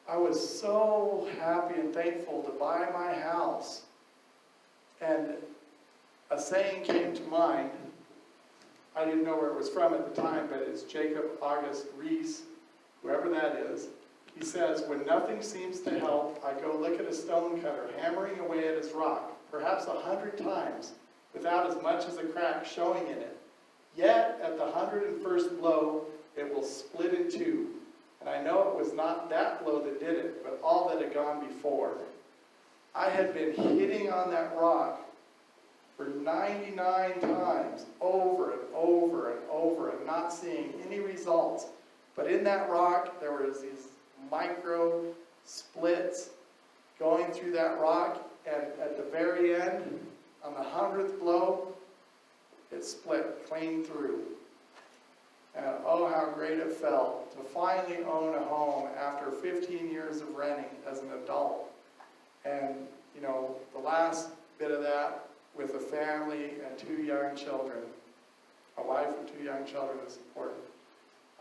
I was so happy and thankful to buy my house. And a saying came to mind. I didn't know where it was from at the time, but it's Jacob August Reese, whoever that is. He says, when nothing seems to help, I go look at a stonecutter hammering away at his rock, perhaps 100 times, without as much as a crack showing in it. Yet, at the 101st blow, it will split in two. And I know it was not that blow that did it, but all that had gone before. I had been hitting on that rock for 99 times, over and over and over, and not seeing any results. But in that rock, there was these micro splits going through that rock, and at the very end, on the 100th blow, it split clean through. And oh, how great it felt to finally own a home after 15 years of renting as an adult. And, you know, the last bit of that with a family and 2 young children, a wife and 2 young children is important.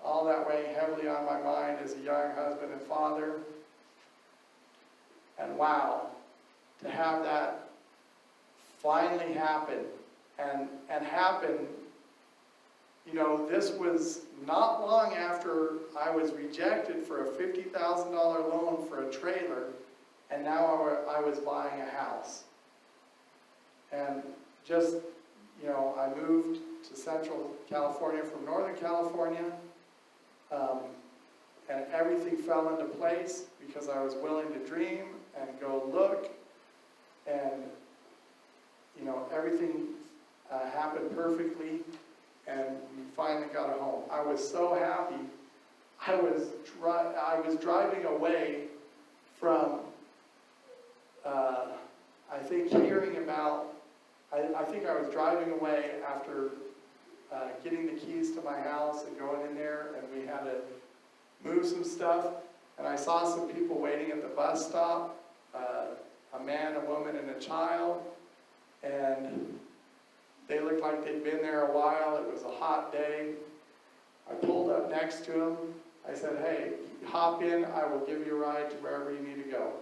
All that weighing heavily on my mind as a young husband and father. And wow, to have that finally happen and happen, you know, this was not long after I was rejected for a $50,000 loan for a trailer, and now I was buying a house. And just, you know, I moved to Central California from Northern California, and everything fell into place because I was willing to dream and go look, and, you know, everything happened perfectly, and we finally got a home. I was so happy. I was driving away from, I think, hearing about, I think I was driving away after getting the keys to my house and going in there, and we had to move some stuff, and I saw some people waiting at the bus stop, a man, a woman, and a child, and they looked like they'd been there a while. It was a hot day. I pulled up next to them. I said, hey, hop in, I will give you a ride to wherever you need to go.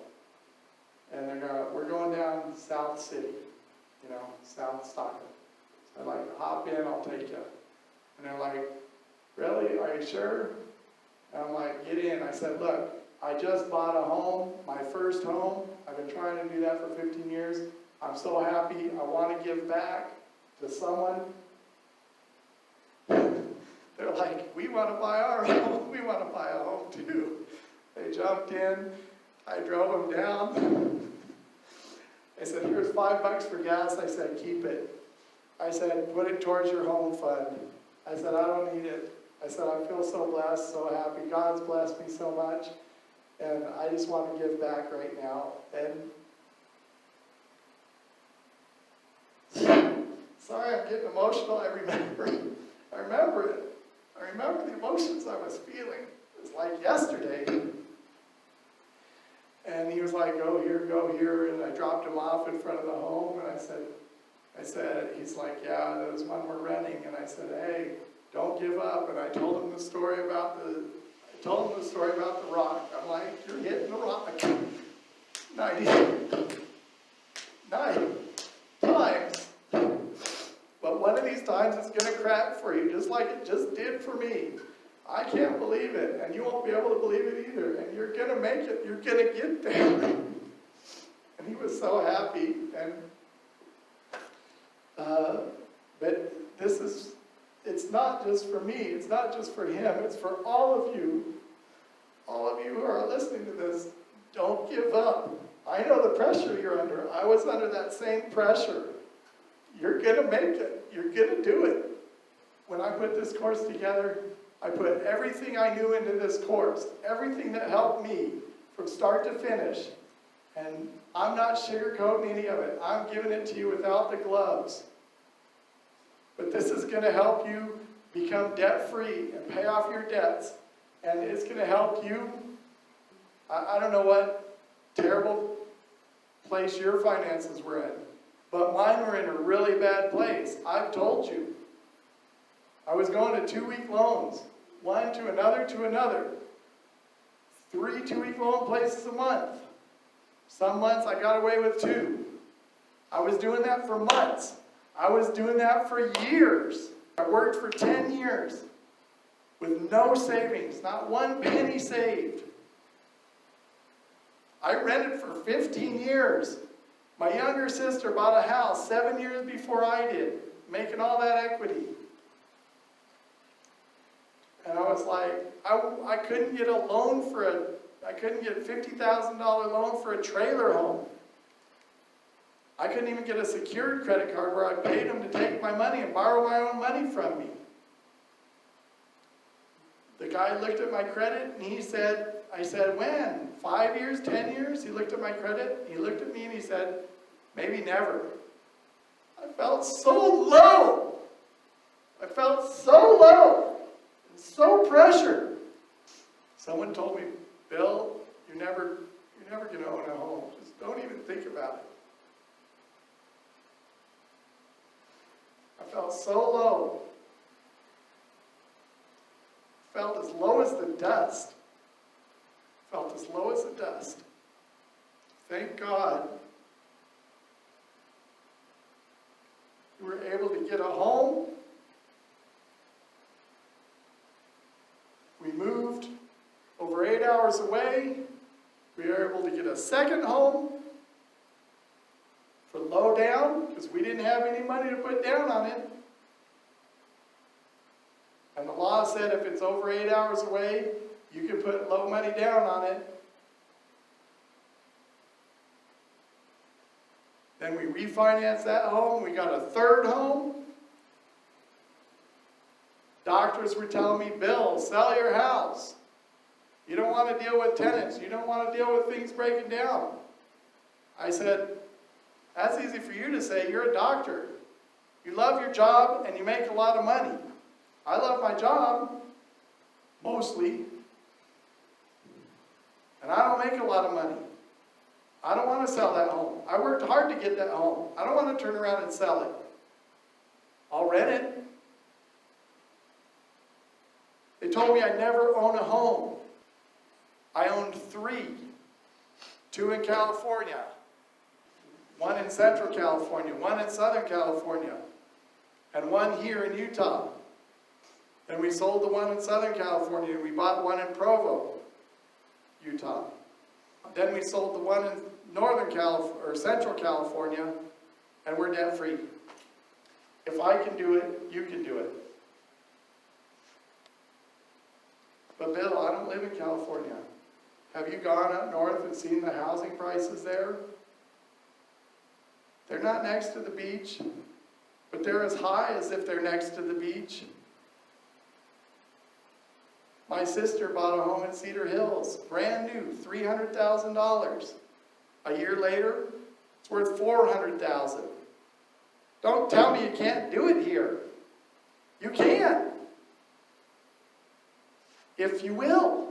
And we're going down South City, you know, South Stockton. So I'm like, hop in, I'll take you. And they're like, really, are you sure? And I'm like, get in. I said, look, I just bought a home, my first home. I've been trying to do that for 15 years. I'm so happy. I want to give back to someone. They're like, we want to buy our home. We want to buy a home too. They jumped in. I drove them down. I said, here's $5 for gas. I said, keep it. I said, put it towards your home fund. I said, I don't need it. I said, I feel so blessed, so happy. God's blessed me so much. And I just want to give back right now. And sorry, I'm getting emotional. I remember it. I remember the emotions I was feeling. It was like yesterday. And he was like, go here. And I dropped him off in front of the home. And I said, he's like, yeah, there's one we're renting. And I said, hey, don't give up. And I told him the story about the rock. I'm like, you're hitting the rock 99 times. But one of these times it's going to crack for you, just like it just did for me. I can't believe it, and you won't be able to believe it either. And you're going to make it. You're going to get there. And he was so happy. And but it's not just for me. It's not just for him. It's for all of you. All of you who are listening to this, don't give up. I know the pressure you're under. I was under that same pressure. You're going to make it. You're going to do it. When I put this course together, I put everything I knew into this course, everything that helped me from start to finish. And I'm not sugarcoating any of it. I'm giving it to you without the gloves. But this is going to help you become debt-free and pay off your debts. And it's going to help you. I don't know what terrible place your finances were in, but mine were in a really bad place. I've told you. I was going to 2-week loans, one to another, 3 two-week loan places a month. Some months I got away with 2. I was doing that for months. I was doing that for years. I worked for 10 years with no savings, not 1 penny saved. I rented for 15 years. My younger sister bought a house 7 years before I did, making all that equity. And I was like, I couldn't get a loan I couldn't get a $50,000 loan for a trailer home. I couldn't even get a secured credit card where I paid them to take my money and borrow my own money from me. The guy looked at my credit and I said, when? 5 years, 10 years? He looked at my credit, he looked at me and he said, maybe never. I felt so low. I felt so low. And so pressured. Someone told me, Bill, you're never going to own a home. Just don't even think about it. I felt so low. Felt as low as the dust. Felt as low as the dust. Thank God we were able to get a home. We moved over 8 hours away. We were able to get a second home for low down because we didn't have any money to put down on it. And the law said if it's over 8 hours away, you can put low money down on it. Then we refinanced that home. We got a third home. Doctors were telling me, Bill, sell your house. You don't want to deal with tenants. You don't want to deal with things breaking down. I said, that's easy for you to say. You're a doctor. You love your job and you make a lot of money. I love my job, mostly, and I don't make a lot of money. I don't want to sell that home. I worked hard to get that home. I don't want to turn around and sell it. I'll rent it. They told me I'd never own a home. I owned 3. 2 in California, 1 in Central California, 1 in Southern California, and 1 here in Utah. And we sold the 1 in Southern California, and we bought 1 in Provo, Utah. Then we sold the 1 in Central California, and we're debt free. If I can do it, you can do it. But Bill, I don't live in California. Have you gone up north and seen the housing prices there? They're not next to the beach, but they're as high as if they're next to the beach. My sister bought a home in Cedar Hills, brand new, $300,000. A year later, it's worth $400,000. Don't tell me you can't do it here. You can, if you will.